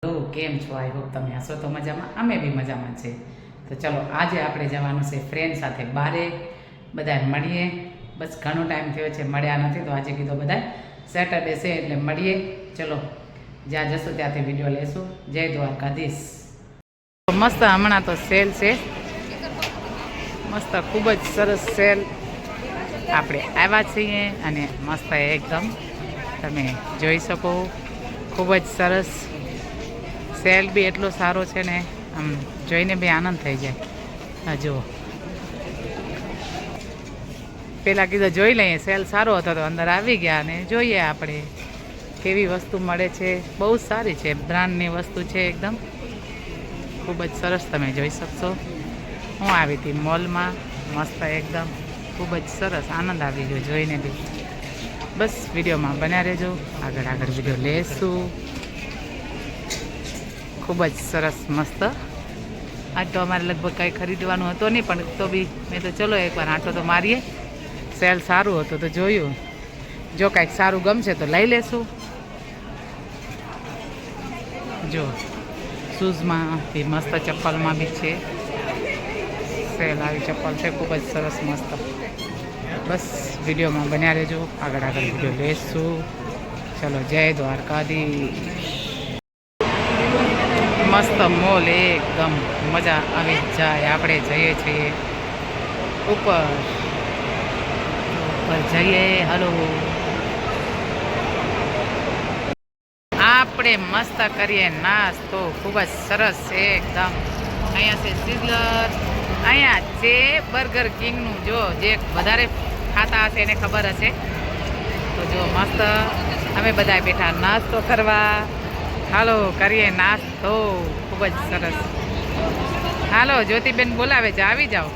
કેમ છો? I hope તમે હશો તો મજામાં, અમે બી મજામાં છે. તો ચલો આજે આપણે જવાનું છે ફ્રેન્ડ સાથે બારે, બધા મળીએ. બસ ઘણો ટાઈમ થયો છે મળ્યા નથી, તો આજે કીધું બધા સેટરડે છે એટલે મળીએ. ચલો જ્યાં જશું ત્યાંથી વિડીયો લેશું. જય દ્વારકાધીશ. મસ્ત હમણાં તો સેલ છે, મસ્ત ખૂબ જ સરસ સેલ. આપણે આવ્યા છીએ અને મસ્ત એકદમ તમે જોઈ શકો, ખૂબ જ સરસ સેલ બી એટલો સારો છે ને, આમ જોઈને બી આનંદ થઈ જાય. હા જુઓ, પહેલાં કીધું જોઈ લઈએ, સેલ સારો હતો તો અંદર આવી ગયા અને જોઈએ આપણે કેવી વસ્તુ મળે છે. બહુ સારી છે, બ્રાન્ડની વસ્તુ છે એકદમ, ખૂબ જ સરસ. તમે જોઈ શકશો, હું આવી હતી મોલમાં, મસ્ત એકદમ ખૂબ જ સરસ, આનંદ આવી ગયો જોઈને બી. બસ વિડીયોમાં બન્યા રહેજો, આગળ વિડીયો લેશું. ખૂબ જ સરસ મસ્ત. આજ તો અમારે લગભગ કાંઈ ખરીદવાનું હતું નહીં, પણ તો બી મેં તો ચલો એકવાર આંટો તો મારીએ. સેલ સારું હતું તો જોયું, જો કાંઈક સારું ગમશે તો લઈ લેશું. જો શૂઝમાં બી મસ્ત, ચપ્પલમાં બી છે સેલ. આવી ચપ્પલ છે ખૂબ જ સરસ મસ્ત. બસ વિડીયોમાં બન્યા રહેજો, આગળ વિડીયો લેશું. ચલો જય દ્વારકાધીશ. મસ્ત મોલ, એકદમ મજા આવી જાય. આપણે જઈએ છીએ ઉપર જઈએ. હલો, આપણે મસ્ત કરીએ નાસ્તો, ખૂબ જ સરસ છે એકદમ. અહીંયા છે સિઝલર, અહીંયા છે બર્ગર કિંગનું. જો જે વધારે ખાતા હશે એને ખબર હશે. તો જો મસ્ત અમે બધા બેઠા નાસ્તો કરવા. હાલો કરીએ નાસ્તો, ખૂબ જ સરસ. હાલો જ્યોતિબેન બોલાવે છે, આવી જાઓ.